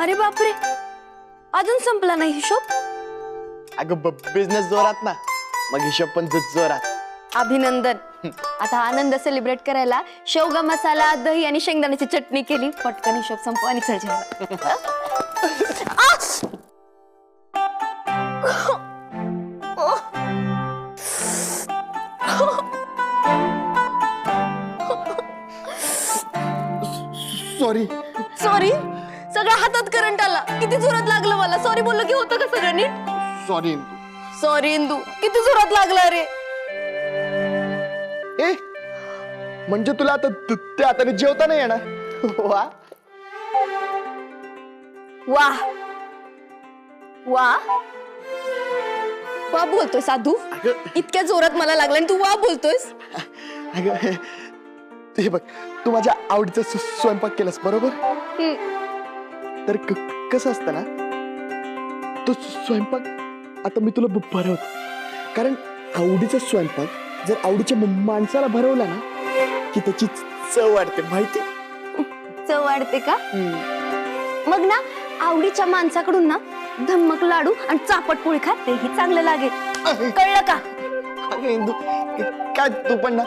अरे बापरे, अजून संपला नाही हिशोब? अगं बिझनेस जोरात ना, मग हिशोब पण जोरात. अभिनंदन. आता आनंद सेलिब्रेट करायला शेवगा मसाला, दही आणि शेंगदाण्याची चटणी केली. पटकन हिशोब संपव आणि चल जेवायला. सॉरी. सॉरी? सगळ्या हातात करंट आला. किती जोरात लागलं मला. सॉरी बोललो की होतं का सगळं नीट? सॉरी. सॉरी इंदू, किती जोरात लागलं रे. ए म्हणजे तुला आता त्या हाताने जेवता नाही येणार? वा वाह वाह वा बोलतोय साधू. इतक्या जोरात मला लागला आणि तू वा बोलतोयस. अगं हे बघ, तू माझ्या आवडीचा स्वयंपाक केलास बरोबर. तर कसं असतं ना, तो स्वयंपाक आता मी तुला भरवतो. कारण आवडीचा स्वयंपाक जर आवडीच्या माणसाला भरवला ना की त्याची चव वाढते. माहिती? चव वाढते का? मग ना आवडीच्या माणसाकडून ना धम्मक लाडू आणि चापट पोळी खा, तेही चांगलं लागेल. कळलं का? अगं इंदू, काय तू पण ना,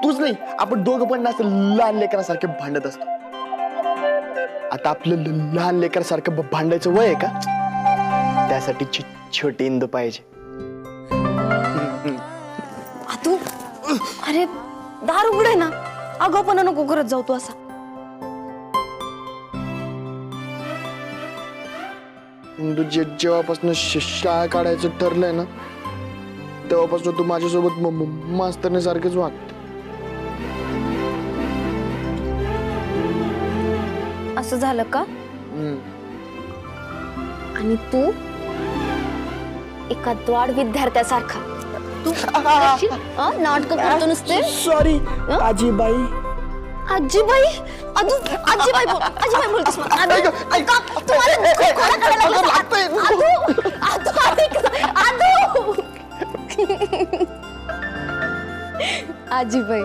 तूच नाही आपण दोघं पण ना असं लहान लेकरासारखे भांडत असतो. आता आपलं लहान लेकरासारखं भांडायचं वय आहे का? त्यासाठी छोटी इंदू पाहिजे. तू अरे दार उघडे ना, आगाऊपणा नको करत जाऊ तू असा. इंदू, जेव्हापासून शाळा काढायचं ठरलंय ना, तेव्हापासून तू माझ्यासोबत मास्तरने सारखेच वागते. असं झालं का? आणि तू एका द्वाड विद्यार्थ्यासारखा तू नाटक करतो नुसते. सॉरी आजीबाई. आजीबाई? आजीबाई बोलतोस. आजीबाई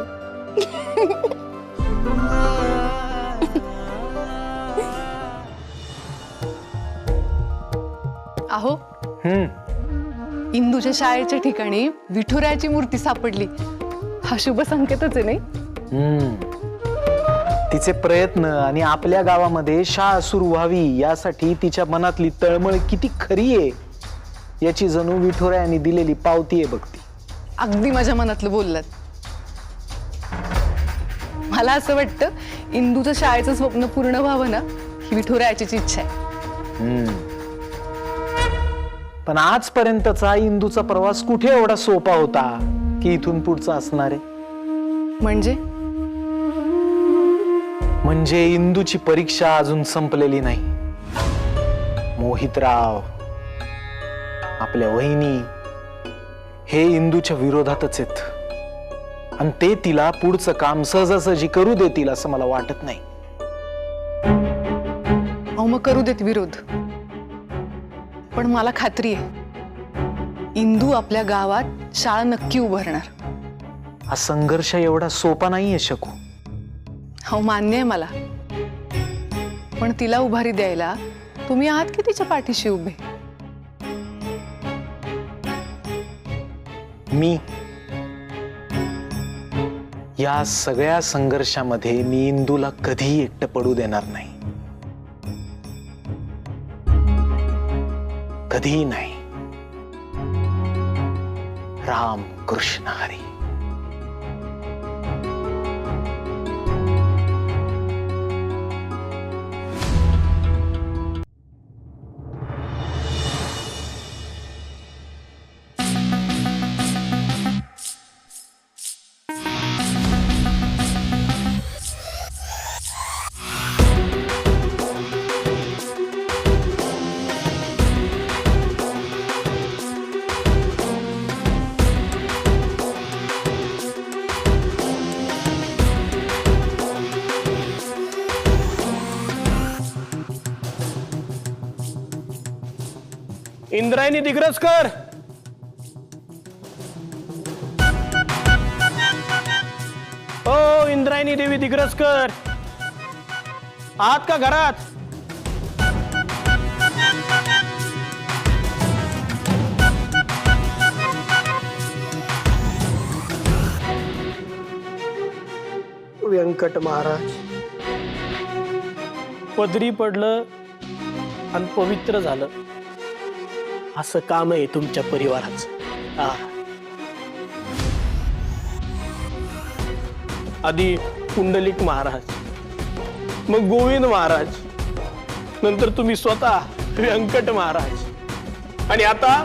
अहो, इंदूच्या शाळेच्या ठिकाणी विठुरायाची मूर्ती सापडली. हा शुभ संकेतच आहे नाही? तिचे प्रयत्न आणि आपल्या गावामध्ये शाळा सुरू व्हावी यासाठी तिच्या मनातली तळमळ किती खरी आहे याची जणू विठुरायाने दिलेली पावती आहे बघती. अगदी माझ्या मनातलं बोललात. मला असं वाटतं इंदूचं शाळेचं स्वप्न पूर्ण व्हावं ना, ही विठुरायाचीच इच्छा आहे. पण आजपर्यंतचा इंदूचा प्रवास कुठे एवढा सोपा होता की इथून पुढचा असणार आहे? म्हणजे इंदूची परीक्षा अजून संपलेली नाही. मोहितराव, आपल्या वहिनी हे इंदूच्या विरोधातच आहेत आणि ते तिला पुढचं काम सहजासहजी करू देतील असं मला वाटत नाही. अहो, मग करू देत विरोध, पण मला खात्री आहे इंदू आपल्या गावात शाळा नक्की उभारणार. हा संघर्ष एवढा सोपा नाहीये शकू. हो, मान्य आहे मला, पण तिला उभारी द्यायला तुम्ही आहात की तिच्या पाठीशी उभे? मी या सगळ्या संघर्षामध्ये मी इंदूला कधीही एकटं पडू देणार नाही. कधीही नाही. राम कृष्ण हरी. इंद्रायणी दिग्रसकर, ओ इंद्रायणी देवी दिग्रसकर, आहात का घरात? व्यंकट महाराज. पदरी पडलं आणि पवित्र झालं असं काम आहे तुमच्या परिवाराचं. आधी पुंडलिक महाराज, मग गोविंद महाराज, नंतर तुम्ही स्वतः व्यंकट महाराज, आणि आता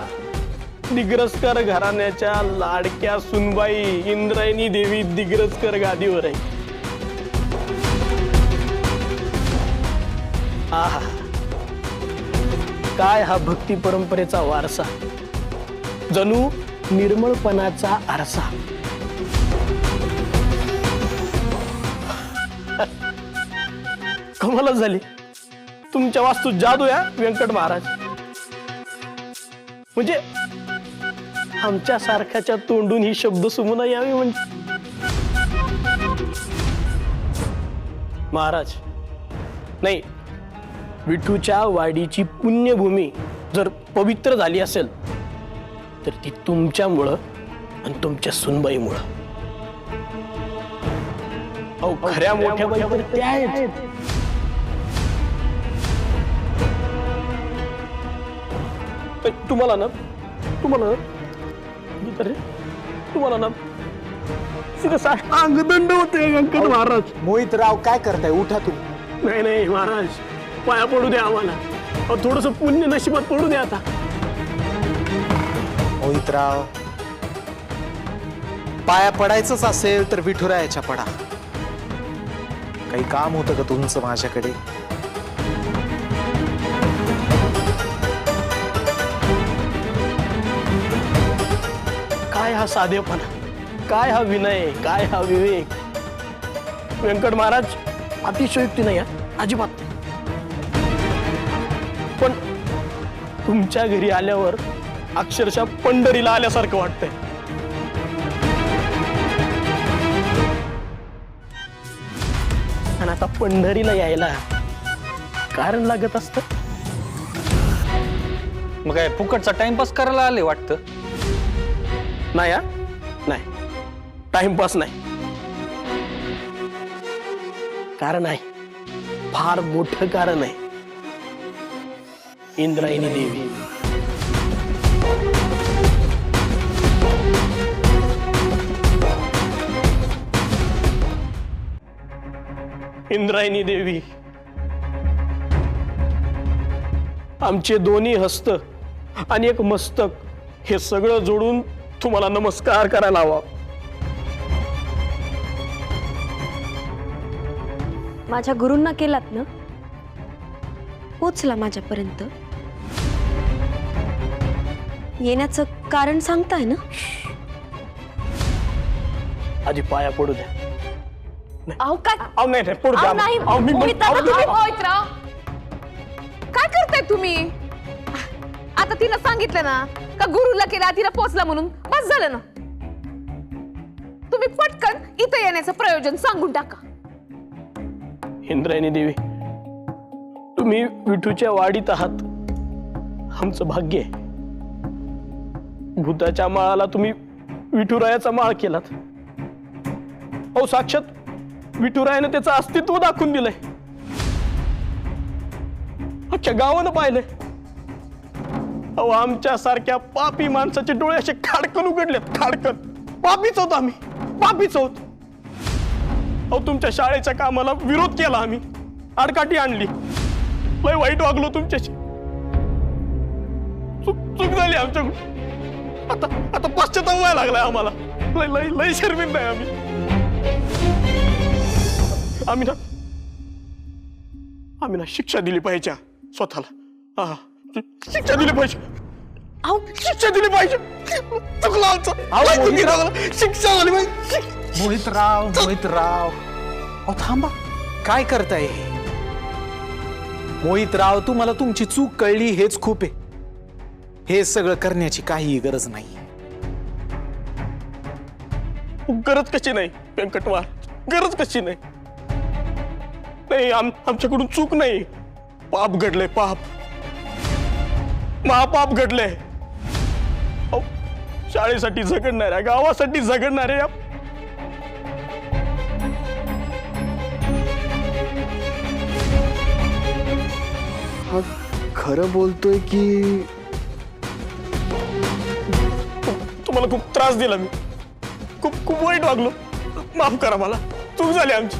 दिग्रसकर घराण्याच्या लाडक्या सुनबाई इंद्रायणी देवी दिग्रसकर गादीवर आहे. आहा, काय हा भक्ती परंपरेचा वारसा, जणू निर्मळपणाचा आरसा. कमालच झाली तुमच्या वास्तू जादू या व्यंकट महाराज. म्हणजे आमच्या सारख्याच्या तोंडून ही शब्द सुमना यावी म्हणजे. महाराज नाही, विठूच्या वाडीची पुण्यभूमी जर पवित्र झाली असेल तर ती तुमच्यामुळं आणि तुमच्या सुनबाईमुळं. अहो, खऱ्या मोठ्या बाई तर त्या आहेत. तुम्हाला ना अंगदंड होते व्यंकट महाराज. मोहितराव काय करताय? उठा तुम्ही. नाही महाराज, पाया पडू द्या आम्हाला. थोडस पुण्य नशिबात पडू द्या आता. मोहितराव, पाया पडायचंच असेल तर विठुरायाच्या पडा. काही काम होतं का तुमचं माझ्याकडे? काय हा साधेपणा, काय हा विनय, काय हा विवेक. व्यंकट महाराज अतिशयोक्ती नाही अजिबात. पण तुमच्या घरी आल्यावर अक्षरशः पंढरीला आल्यासारखं वाटतंय. आणि आता पंढरीला यायला कारण लागत असतं. मग काय फुकटचा टाइमपास करायला आले वाटतं? नाही नाही, टाइमपास नाही. कारण आहे, फार मोठं कारण आहे. इंद्रायणी देवी. इंद्रायणी देवी आमचे दोन्ही हस्त आणि एक मस्तक हे सगळं जोडून तुम्हाला नमस्कार करायला हवा. माझ्या गुरूंना केलात ना, पोचला माझ्यापर्यंत. येण्याचं कारण सांगताय ना? आधी पाया पडू द्या. अहो काय? नाही पडू द्या. अहो, नाही. अहो, मी मोहितराव, काय करताय तुम्ही? आता तिनं सांगितलं ना का गुरुला केला, तिला पोचला म्हणून बस झालं ना. तुम्ही पटकन इथं येण्याचं प्रयोजन सांगून टाका. इंद्रायणी देवी, तुम्ही विठूच्या वाडीत आहात, आमचं भाग्य आहे. भूताच्या माळाला तुम्ही विठुरायाचा माळ केलात. अहो, साक्षात विठुरायाने त्याचं अस्तित्व दाखवून दिलंय. अख्ख्या गावानं पाहिलंय. अहो, आमच्या सारख्या पापी माणसाचे डोळे असे खाडकन उघडलेत, खाडकन. पापीच होत आम्ही, पापीच होत. अहो, तुमच्या शाळेच्या कामाला विरोध केला आम्ही, आडकाठी आणली, लय वाईट वागलो तुमच्याशी. चूक झाली आमच्याकडून. आता पश्चाताप व्हायला लागलाय आम्हाला. लय लय शर्मिंद आहे आम्ही. आम्ही ना शिक्षा दिली पाहिजे स्वतःला. शिक्षा दिली पाहिजे. शिक्षा दिली पाहिजे. चुकला आमचं. शिक्षा झाली पाहिजे. मोहितराव, अहो थांबा. काय करताय हे? मोहितराव, तुम्हाला तुमची चूक कळली हेच खूप आहे. हे सगळं करण्याची काही गरज नाही. गरज कशी नाही व्यंकटवार, गरज कशी नाही? नाही, आमच्याकडून चूक नाही. पाप घडलंय, पाप, महापाप घडलंय. शाळेसाठी झगडणाऱ्या, गावासाठी झगडणाऱ्या हा खरं बोलतोय की तुम्हाला खूप त्रास दिला मी, खूप खूप वाईट वागलो, माफ करा मला, चूक झाली आमची.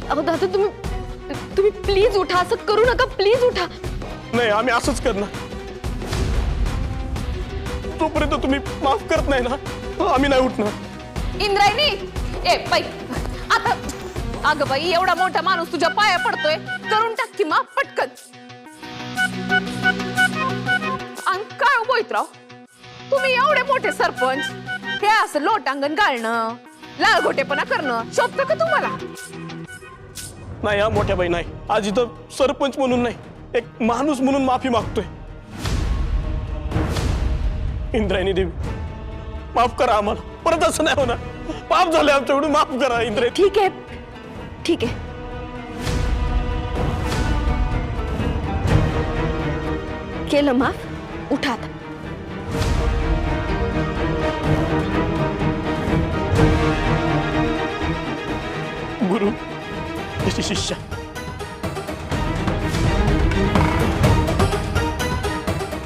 अहो दादा तुम्ही प्लीज उठा, असं करू नका, प्लीज उठा. नाही, आम्ही असंच करणार. जोपर्यंत तुम्ही माफ करत नाही ना, आम्ही नाही उठणार. इंद्रायणी, ए बाई, आता अगं बाई, एवढा मोठा माणूस तुझ्या पाया पडतोय, करून टाक की माफ पटकन. आणि काय हो मोहितराव, तुम्ही एवढे मोठे सरपंच, हे असं लोटांगण गाळणं, लाळगोटेपणा करणं शोभतं का तुम्हाला? नाही हा मोठ्या बाई, नाही. आज इथं सरपंच म्हणून नाही, एक माणूस म्हणून माफी मागतोय. इंद्रायणी देवी, माफ करा आम्हाला, परत असं नाही होणार. पाप झालं आमच्याकडून, माफ करा इंद्रायणी. ठीक आहे, ठीक आहे. केलं माफ, उठा आता. गुरु त्याची शिष्या.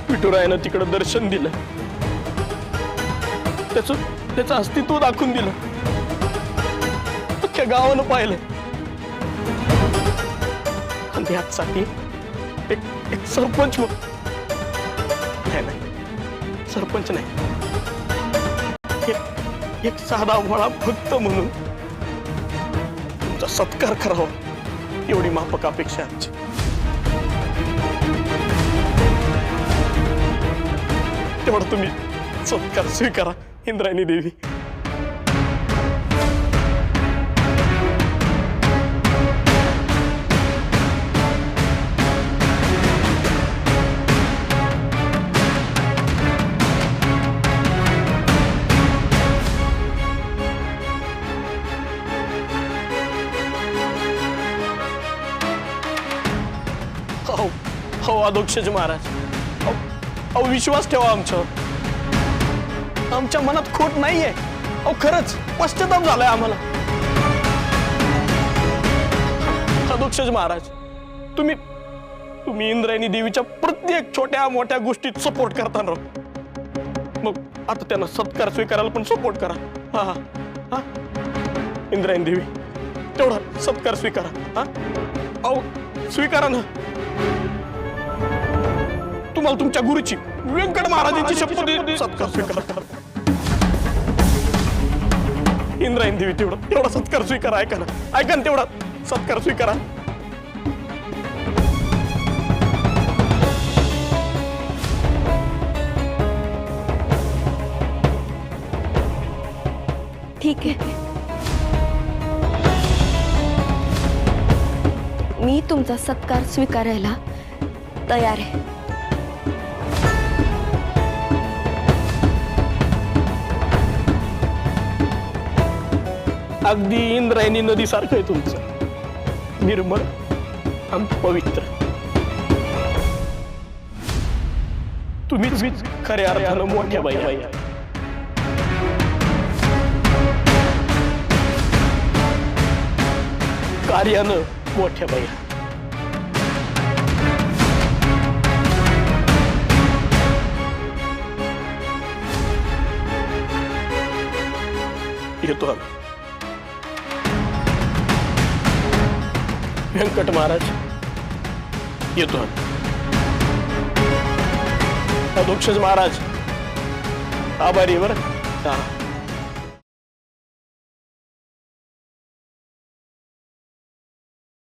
विठुरायानं तिकडं दर्शन दिलं, त्याचं अस्तित्व दाखवून दिलं, अख्ख्या गावानं पाहिलं. आणि त्यासाठी एक सरपंच नाही, सरपंच नाही, एक साधा भोळा भक्त म्हणून तुमचा सत्कार करावा, एवढी माफक अपेक्षा आमची. तेवढा तुम्ही सत्कार स्वीकारा इंद्रायणी देवी. हो अधोक्षज महाराज, अहो विश्वास ठेवा आमच्यावर, आमच्या मनात खोट नाहीये. अहो खरंच पश्चाताप झालाय आम्हाला. अधोक्षज महाराज, तुम्ही इंद्रायणी देवीच्या प्रत्येक छोट्या मोठ्या गोष्टीत सपोर्ट करता राव. मग आता त्यांना सत्कार स्वीकारायला पण सपोर्ट करा. हा हा हा इंद्रायणी देवी, तेवढा सत्कार स्वीकारा. हा अहो स्वीकारा ना. तुम्हाला तुमच्या गुरुची, व्यंकट महाराजांची शपथ, सत्कार स्वीकारा. इंद्रायणी देवी, तेवढा सत्कार स्वीकारा. ऐका ना, तेवढा सत्कार स्वीकारा. ठीक आहे, मी तुमचा सत्कार स्वीकारायला तयार आहे. अगदी इंद्रायणी नदी सारखं आहे तुमचं, निर्मळ आणि पवित्र. तुम्हीच खऱ्या अर्थानं मोठ्या बाई आहे. कार्यानं मोठ्या बाई. येतो आम्ही. व्यंकट महाराज, येतो आम्ही. अधोक्षज महाराज, आभारी बरं.